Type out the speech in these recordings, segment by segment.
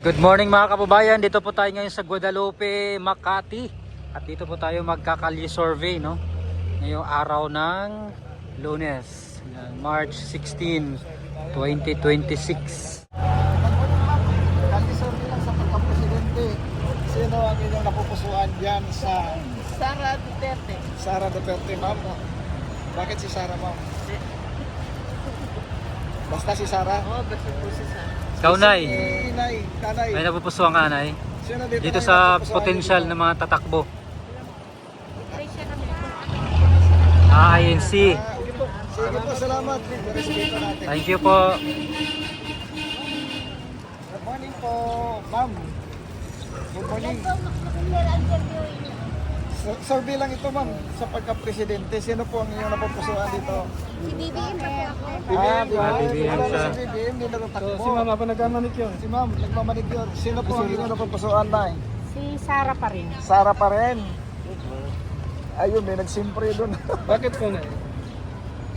Good morning mga kababayan, dito po tayo ngayon sa Guadalupe, Makati. At dito po tayo magkakalye survey, no? Ngayong araw ng Lunes, March 16, 2026. Kalye survey lang sa pagka-presidente. Sino ang inyong napupusuan dyan sa Sara Duterte. Sara Duterte, ma'am? Bakit si Sara, ma'am? Basta si Sara? Oo, basta po si Sara. Ikaw, Nay, Si Nay, Tanay. may napupusuan ka, Nay? Sino Dito Nay sa napupusuan potential dito? ng mga tatakbo. INC. Okay po. Sige po, salamat. Respeto natin. Thank you po. Good morning po, ma'am. Good morning. Survey lang ito, ma'am, sa pagka-presidente. Sino po ang inyong napupusuan dito? Si BBM pa po ako. BBM Wala siya. na si BBM, hindi natatakbo. Si mama pa nagmamanicure. Si ma'am, nagmamanicure. Sino po ang inyong napupusuan, Nay? Si Sara pa rin. Sara pa rin. Ayun, may nagsimpre doon. Bakit po na?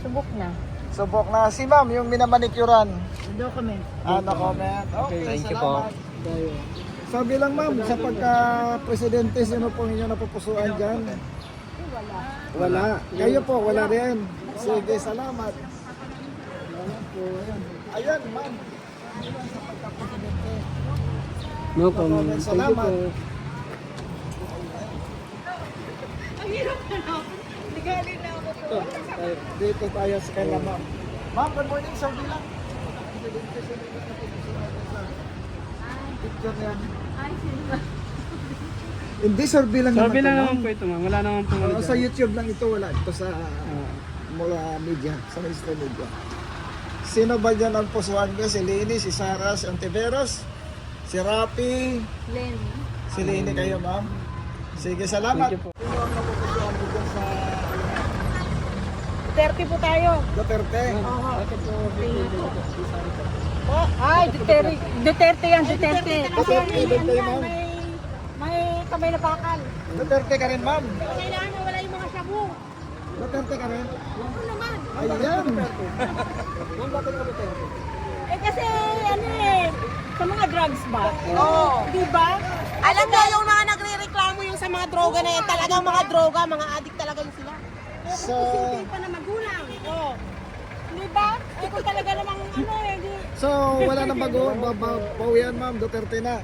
Subok na. Subok na. Si ma'am, yung minamanicuran. Document. No comment. Okay, Thank you po. salamat. Sabi lang ma'am, sa pagka-presidente, sino po ang inyong napupusuan dyan? Wala. Wala. Kayo po, wala rin. Sige, salamat. Salamat po. Ayan, ma'am. Ayan, sa pagka-presidente. No comment. Salamat. Dito tayo sa kanya, ma'am. Ma'am, good morning. Sabi lang. Pagka-presidente, sino ang napupusuan dyan sa picture niya? Hindi, survey lang Sabi lang ito, naman po ito, ma'am. Wala naman po. Sa YouTube lang ito, wala. Ito sa mga media, sa mainstream media. Sino ba dyan ang pusuan ko? Si Lini, si Sara, si Antiveros, si Rapi, Len. si Lini kayo, ma'am. Sige, salamat. Thank you po. Sino ang napupusuan ko dyan sa Duterte po tayo. Duterte? Bakit po? Oh, ay, Duterte. Duterte yan, Duterte. Kasi Duterte, ma'am. may kamay na bakal. Duterte ka rin, ma'am. Kailangan wala yung mga shabu. Duterte ka rin? Ano naman? Ayan. Ma'am, bakit ka Duterte? Eh kasi ano eh, sa mga drugs ba? Oo. Di ba? Alam niyo yung mga nagre-reklamo yung sa mga droga na yan, talagang mga droga, mga addict talaga yung sila. So, Hindi pa na magulang. Oo. Di ba? Eh kung talaga namang ano eh, di. so wala nang bago. Bawian, ma'am. Duterte na.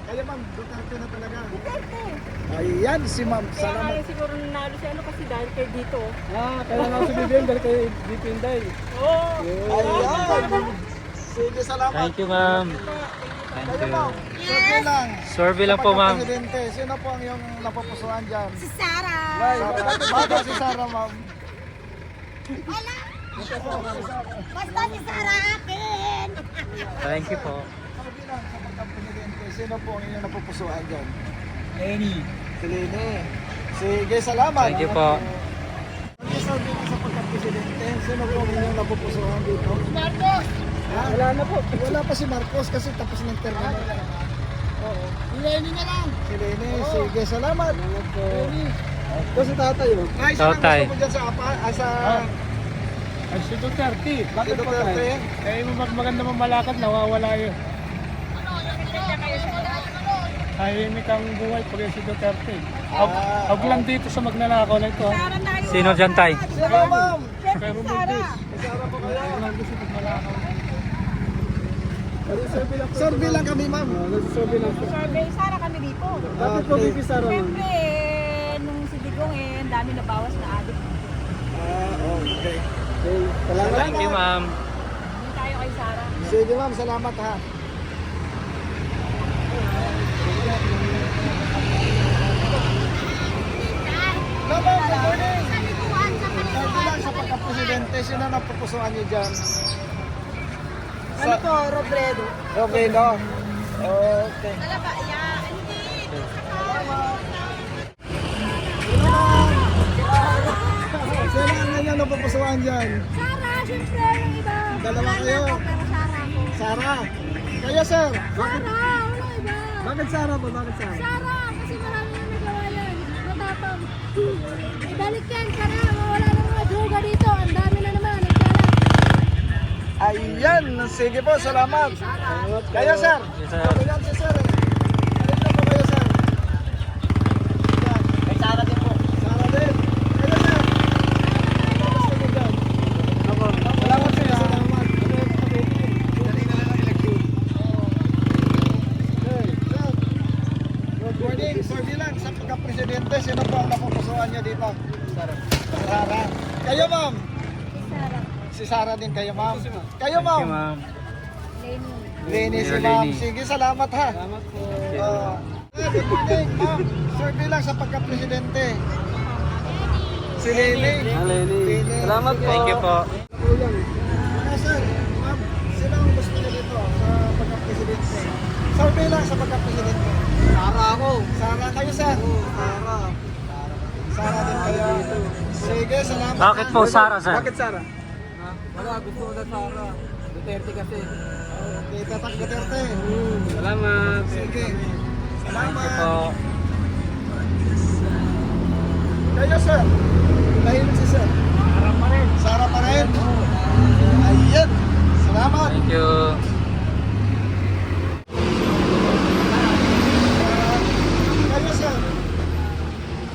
Kaya, ma'am, Duterte na talaga. Duterte. Ayan, si ma'am. Kaya Salamat. nga siguro nanalo si ano kasi dahil kay dito. Kaya lang si BBM dahil kay BP Inday. Oo. Ayan. Sige, salamat. Thank you, ma'am. Thank Kayo, you. ma'am. Survey lang. Survey lang po, ma'am. Presidente, sino po ang iyong napupusuan dyan? Si Sara. Bakit si Sara, ma'am? Wala. Basta si Sara akin. Thank you po. Survey lang sa pagka-presidente, sino po ang iyong napupusuan dyan? Lenny. Si Lini. Sige, salamat. Thank you po. Survey lang sa pagka-presidente, sino po ang iyong napupusuan dito? Marcos. Wala na po. Wala pa si Marcos kasi tapos ng term na. Oo. Lenny na lang. Si Lini. Sige, salamat. Lini. Ito si tatay, oh. Ay, saan ang Tatay. gusto mo dyan sa apa? Sa Ay, si Duterte. Bakit po Duterte? tayo? Kaya mo maganda mamalakad, nawawala yun. Tahimik ang buhay pag si Duterte. Huwag lang dito sa magnanakaw na ito. Sino dyan, Tay? Sino, ma'am? Kaya Romualdez. Isara po kayo. Huwag lang dito sa magnanakaw. Survey lang kami, ma'am. Nagsasabi lang po. Sabi, Sara kami dito. Bakit po BP Sara, ma'am? Siyempre, nung si Digong eh, ang dami nabawas na addict. Okay. Okay, salamat. Thank you, ma'am. Hindi tayo kay Sara. Sige, ma'am. Salamat, ha. Ma'am, good morning. Survey lang sa pagka-presidente, sino ang napupusuan niyo dyan? Ano po, Robredo? Okay, no? Okay. Talaba, yan. Sino ang inyong napupusuan dyan? Sara, siyempre, yung iba. Dalawa kayo. Pero Sara ako. Sara. Kayo, sir. Sara, walang iba. Bakit Sara po? Bakit Sara? Sara, kasi marami na nagawa yan. Matapang. Ibalik yan, Sara. Mawala ng mga droga dito. Ang dami na naman. Ayan. Sige po, salamat. Kayo, sir. sir. Ayan si sir. Halika po kayo, sir. Yan. Kay Sara din po. Sara din. Kayo, sir. Tapos kayo dyan. Salamat, sir. Salamat. Dali na lang ang election. Okay, sir. Good morning. Sir Bilang, sa pagka-presidente, sino po ang napupusuan niyo dito? Sara. Sara. Kayo, ma'am. Sarah. Si Sara din kayo, ma'am. Kayo, Thank you, ma'am. ma'am. Lenny. Lenny, si Mayor ma'am. Lenny. Sige, salamat ha. Salamat po. Good morning, ma'am. Sir Bilang sa pagka-presidente. Si Lenny. Lenny. Salamat po. Thank you po. Sir, ma'am, sino ang gusto niyo dito sa pagka-presidente? Sir Bilang sa pagka-presidente. Sara ako. Sara kayo, sir? Sara. Sara din kayo. Sige, salamat. Bakit po Sara, sir? Bakit Sara? Wala, gusto ko na Sara. Duterte kasi. Okay, Tatak Duterte. Salamat. Sige. Thank you Salamat. po. Kayo, sir. Tahimik si sir. Harap pa rin. Sara pa rin. Ayan. Salamat. Thank you. Kayo, sir.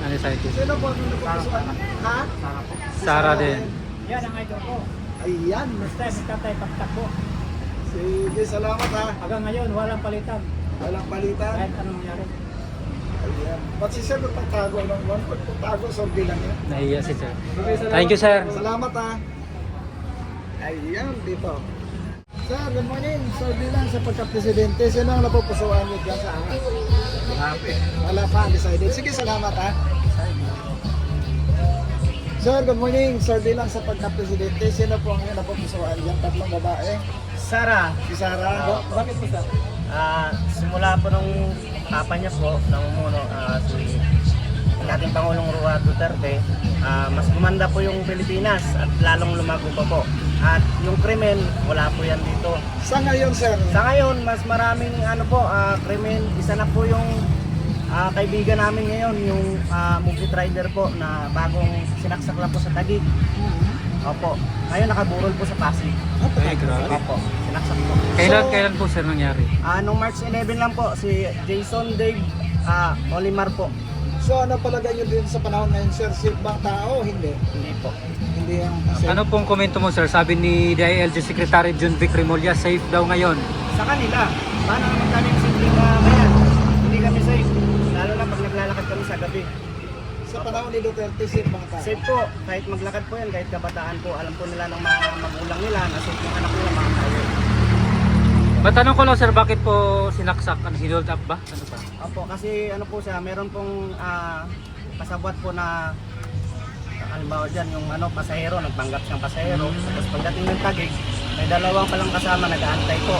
Ano sa ito? Sino po ang napupusuan? Ha? Sara din. Yan ang idol ko. Ayan. Basta nagkatay pagtakbo. Sige, salamat ha. Hanggang ngayon, walang palitan. Walang palitan. Kahit anong nangyari. Ayan. Ba't si sir pagtago ng one? Pagtago, sordi lang yan. Nahiya si sir. Thank you, sir. Salamat ha. Ayan, dito. Sir, good morning. Sordi lang sa pagka-presidente. Sino ang napupusuan niyo dyan sa akin? Wala pa, undecided. Sige, salamat ha. Sir, good morning. Sordi lang sa pagka-presidente. Sino po ang napupusuan dyan? Tatlong babae. Sara, Si Sara. Bakit po, sir? simula po nung papa niya po, namumuno, si dating Pangulong Rua Duterte, mas gumanda po yung Pilipinas at lalong lumago pa po. At yung krimen, wala po yan dito. Sa ngayon, sir. Sa ngayon, mas maraming krimen. Isa na po yung kaibigan namin ngayon, yung movie rider po na bagong sinaksak lang po sa Taguig. Opo. Ngayon nakaburol po sa Pasig. Ay, grabe. Opo, sinaksak po. Kailan po sir nangyari? Nung March 11 lang po, si Jason Dave Olimar po. So ano palagay nyo din sa panahon ngayon, sir? Safe bang tao? Hindi. Hindi po. Hindi ang safe. Ano pong komento mo sir? Sabi ni DILG Secretary Jun Vic Remulla, safe daw ngayon. Sa kanila, paano naman kami simpleng kaya? Hindi kami safe. Lalo na pag naglalakad kami sa gabi. Sa panahon ni Duterte, safe bang tao? Safe po, kahit maglakad po yan, kahit kabataan po, alam po nila ng mga magulang nila na safe yung anak nila mga tayo. Matanong ko lang sir, bakit po sinaksak? Ano, hinold up ba? Ano ba? Opo, kasi ano po siya, meron pong pasabwat po na halimbawa dyan, yung pasahero, nagpanggap siyang pasahero. Tapos pagdating ng Taguig, may dalawang palang kasama nag-aantay po.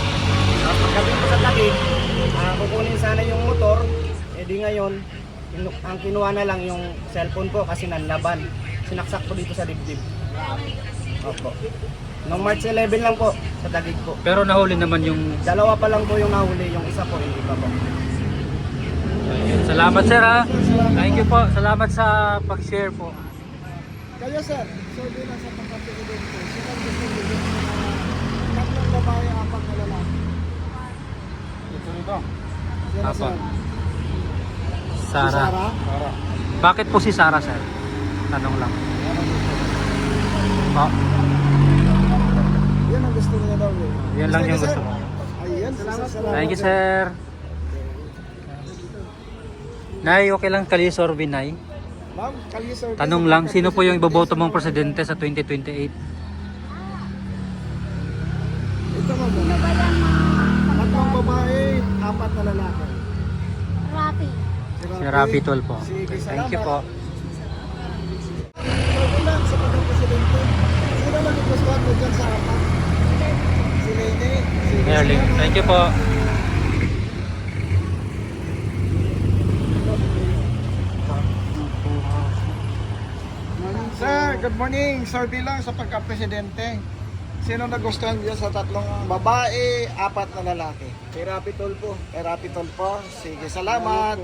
Tapos pagdating po sa Taguig, kukunin sana yung motor, di ngayon, ang kinuha na lang yung cellphone po kasi nanlaban. Sinaksak po dito sa dibdib. Opo. Noong March 11 lang po, sa Taguig po. Pero nahuli naman yung... Dalawa pa lang po yung nahuli, yung isa po hindi pa po. Ayun. Salamat sir ha. Thank you po. Salamat sa pag-share po. Kayo, sir. So, bilang sa pagka-presidente, sino ang gusto nyo din sa mga tatlong babae, apat na lalaki? Ito ito. Sino, Apat. sir? Si Sara. Bakit po si Sara sir? Tanong lang. Oh, Yan ang gusto niya daw. Eh. yan lang yung niyo, gusto sir? ko. Ayan, salamat. Thank you sir. Nay, okay lang kali-survey Nay. Ma'am, kalye, sir. Tanong lang, sino po yung iboboto mong presidente sa 2028? Ito mo Sino muna. ba yan mga Tatlong babae, apat na lalaki. Rapi? Si Rapi Tulfo. Sige, Thank you po. So, bilang sa pagka-presidente, sino nagugustuhan mo dyan sa apat? Si Lenny. Sige, Merlin, salamat. thank you po. Sir, good morning. Sir, bilang sa pagka-presidente, sino nagustuhan niyo sa tatlong babae, apat na lalaki? Kay Rapi Tulfo. Rapi Tulfo. Sige, salamat.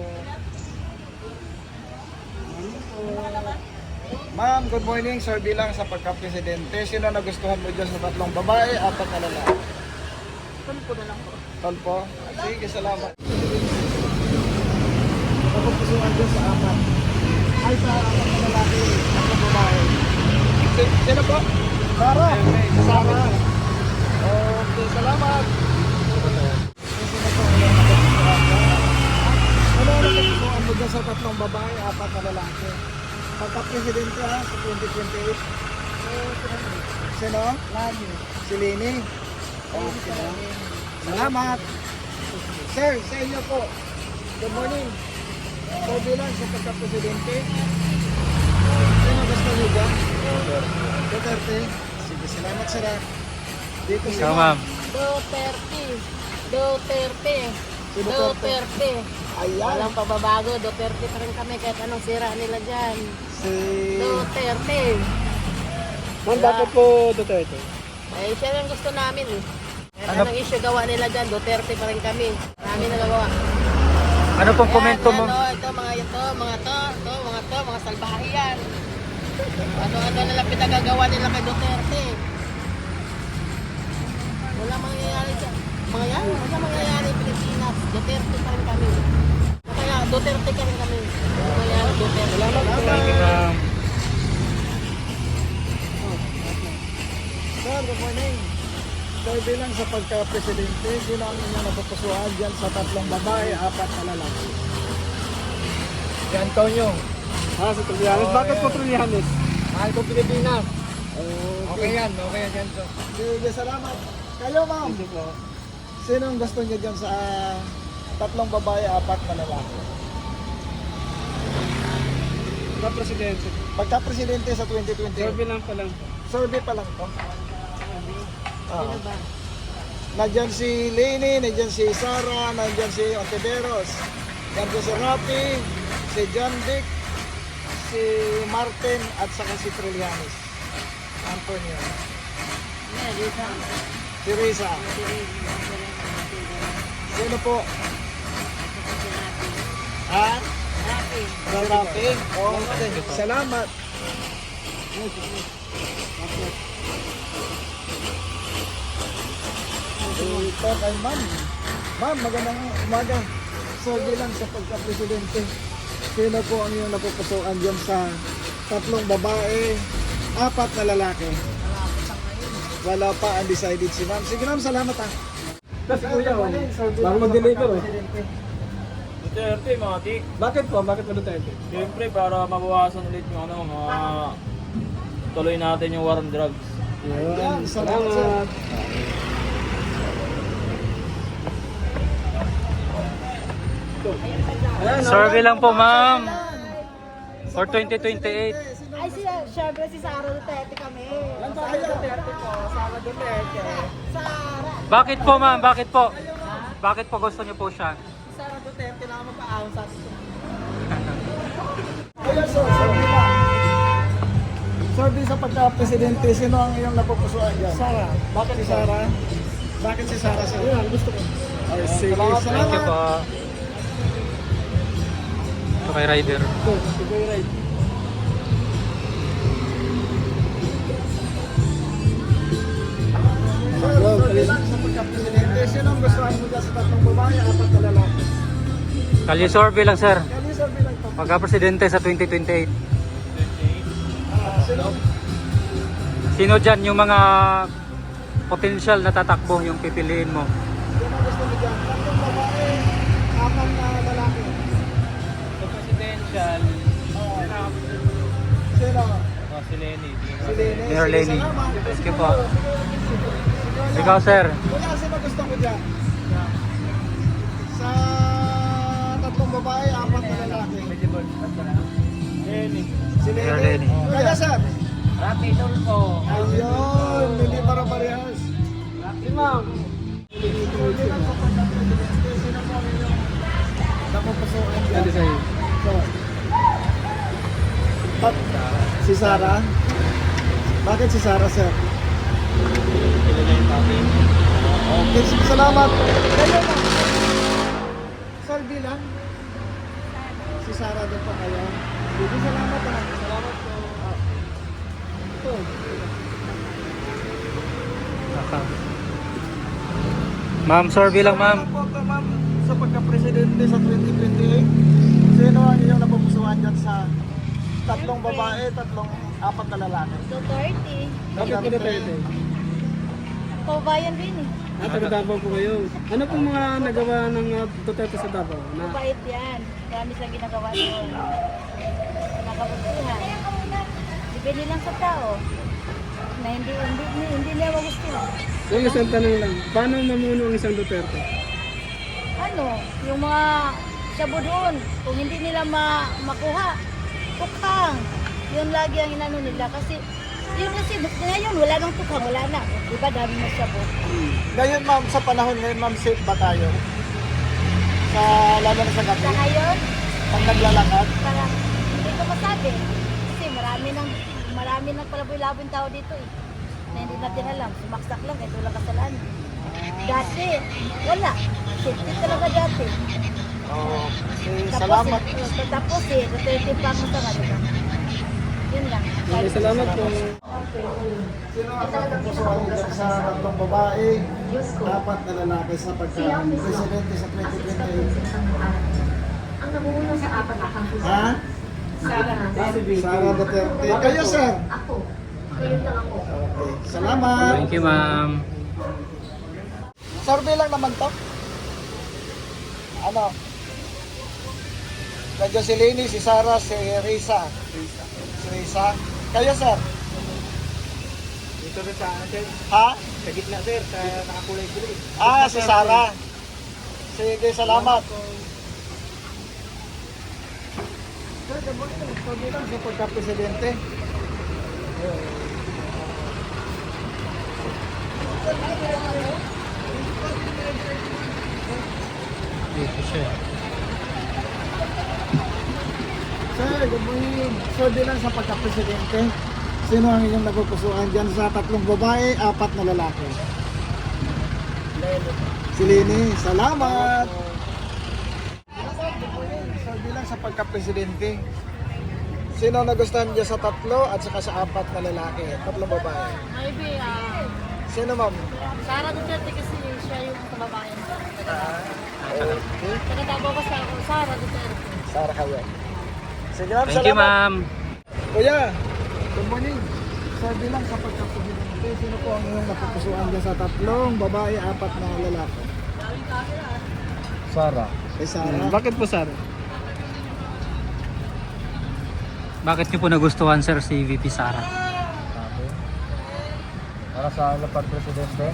Ma'am, good morning. Sir, bilang sa pagka-presidente, sino nagustuhan mo dyan sa tatlong babae, apat na lalaki? Tulpo na lang po. Tolpo? Sige, salamat. Napupusuan dyan sa apat. Ay, sa apat na lalaki. Ako babae. Sino po? Sara. Sara. Okay, salamat. Ano ang napupusuan mo dyan sa tatlong babae, apat na lalaki? Pagka-presidente ha, sa 2028. Sino? Lani. Si Lini. Okay. Salamat. Sir, sa inyo po. Good morning. So bilang sa pagka-presidente, sino gusto niyo dyan? Duterte. Sige, salamat sir. Dito si Ikaw, ma'am. Duterte. Duterte. Si Duterte. Duterte. Ayan. Walang pababago. Duterte pa rin kami kahit anong sira nila dyan. Si... Duterte. Ma'am, bakit po Duterte? Eh, siya lang gusto namin eh. Kahit Ano- anong issue gawa nila dyan, Duterte pa rin kami. Marami nagawa. Ano pong komento mo? Ito, mga salbahe yan. Ano nila pinagagawa nila kay Duterte. Wala mangyayari dyan. Wala mangyayari sa Pilipinas. Duterte pa rin kami. Kaya Duterte pa rin kami. Wala mangyayari Duterte. Thank you, ma'am. Sir, good morning. So bilang sa pagka-presidente, sino ang inyong napupusuan dyan sa tatlong babae, apat na lalaki? Si Antonio. Sa Trillanes. Bakit po Trillanes? Mahal ko Pilipinas. Okay. yan dyan. Sige, salamat. Kayo, ma'am. Sino ang gusto niyo dyan sa tatlong babae, apat na lalaki? Presidente. Pagka-presidente sa 2020. lang pa lang. Survey pa lang to. Nandyan si Leni, nandyan si Sara, nandyan si Ontiveros, nandyan si Rafi, si John Dick, si Martin, at saka si Trillanes. Antonio. Si Risa. Sino po? Ha? Rafi. Okay. Salamat. Ito kay ma'am. Ma'am, magandang umaga. So, bilang sa pagka-presidente, sino po ang iyong napupusuan dyan sa tatlong babae, apat na lalaki? Wala pa, undecided si ma'am. Sige ma'am, salamat ha. Kasi kuya, Bago mag-deliver Duterte, mga tik. Bakit po? Bakit po Duterte? Siyempre, para mabawasan ulit yung tuloy natin yung war on drugs. Yan, salamat sir. Survey lang po, ma'am. For 2028. Ay, syempre si Sara Duterte kami. Sara Duterte po, Sara Duterte. Sara. Bakit po, ma'am? Bakit po? Bakit po gusto niyo po siya? Sara Duterte na magpaahon sa atin. Ayun sir, survey lang. Survey sa pagka-presidente, sino ang iyong napupusuan dyan? Sara. Bakit si Sara? Bakit si Sara sir? Yan, gusto ko. Ay, sige, Thank you salamat. po. Ito kay Ryder. Sir, survey lang sa pagka-presidente, sino ang gustuhan mo dyan sa tatlong babae, apat na lalaki? Kalye survey lang, sir. Kali survey lang to. Pagka-presidente sa 2028. Sino? Sino dyan yung mga potential na tatakbo yung pipiliin mo? Sino ang gusto mo dyan? Tatlong babae, apat na lalaki. Sa presidential, Sino? si Lenny. Si Lene. Mayor Sige, Lenny. salamat. Thank you po. Ikaw, sir. Wala, sino gusto mo dyan? Sa tatlong babae, apat na lalaki. Lenny. Si Mayor Lene. Lenny. Kaya sir? Rapi Tulfo. Ayun, hindi para parehas. Si Ma'am. Napupusuan dyan. So, si Sara? Bakit si Sara, sir? Okay, salamat. Kayo na. Sir, bilang? Si Sara doon pa kayo. Sige, salamat ha. Salamat po. Ito. Ma'am, survey lang ma'am. Ano po ito, ma'am, sa pagka-presidente sa 2028? Sino ang iyong napupusuan dyan sa tatlong babae, apat na lalaki? Duterte. Bakit po Duterte? Kabayan din eh. Taga Davao po kayo. Ano po mga nagawa ng Duterte sa Davao? Mabait yan. Marami silang ginagawa doon. Nakabutihan. Depende lang sa tao. Na hindi niya magustuhan. Yung isang tanong lang, paano mamuno ang isang Duterte? Ano, yung mga sabo doon, kung hindi nila makuha, tukhang. Yun lagi ang inano nila. Kasi, yun kasi, ngayon wala nang tukhang, wala na. Diba dami na sabo. Ngayon, ma'am, sa panahon ngayon, ma'am, safe ba tayo? Sa, lalo na sa gabi? Sa ngayon, Pag naglalakad? parang hindi ko masabi. Kasi marami nang palaboy-laboy tao dito eh. Na hindi natin alam. Sumaksak lang, ito lang kasalaan. Dati, wala. Safety talaga dati. Okay, salamat. Tapos eh, Duterte pa ako sa diba? Yun lang. Okay, salamat po. Sino ang napupusuan dyan sa tatlong babae, apat na lalaki sa pagka-presidente sa 2028? Ang namumuno sa apat na kampusan. Ha? Sara Duterte. Kayo, sir? Ako. Kayo lang ako. Okay, salamat. Thank you ma'am. Survey lang naman to. Ano? Nandiyan si Lenny, si Sara, si Risa. Si Risa. Kayo, sir? Dito rin sa atin. Ha? Sa gitna sir, sa nakakulay green. Ah, si Sara. Sige, salamat. Sir, gabon yun. Survey lang sa pagka-presidente. Dito siya. Sir, gabon yun. Survey lang sa pagka-presidente. Sino ang inyong napupusuan dyan sa tatlong babae, apat na lalaki? Si Lenny, salamat! Survey lang sa pagka-presidente. Sino ang nagustuhan dyan sa tatlo at saka sa apat na lalaki? Tatlong babae. Maybe, Sino, ma'am? Sara Duterte kasi siya yung kababayan. Okay. Nagkatabaw ko sa Sara Duterte. Sara kayo. Sige, ma'am, Thank you salamat. ma'am. Kuya, good morning. Survey lang sa pagka-presidente. Sino po ang inyong napupusuan dyan sa tatlong babae, apat na lalaki? Sara. Kay Sara. Bakit po Sara? Bakit niyo po nagustuhan sir si VP Sara? Sabi. Para sa lapad presidente.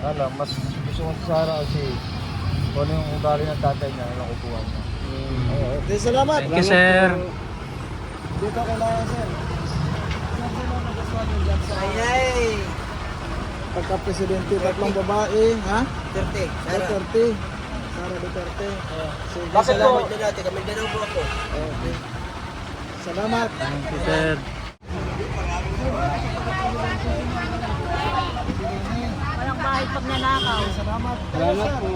Alam, mas gusto ko si Sara kasi kung ano yung ugali ng tatay niya, yung nakukuha niya. Okay, salamat. Thank you sir. Dito kailangan, sir. Sino ang nagustuhan nyo dyan sa pagka-presidente, tatlong babae, ha? Duterte. Duterte. Sara Duterte. Sige, Bakit po? salamat. Dati kami dalaw po ako. Okay. Salamat. Thank you sir. Walang bahay pag nanakaw. Salamat. Salamat po.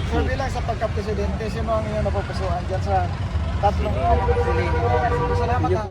Survey lang sa pagka-presidente, sino ang inyong napupusuan dyan sa tatlong babae? Salamat, ha?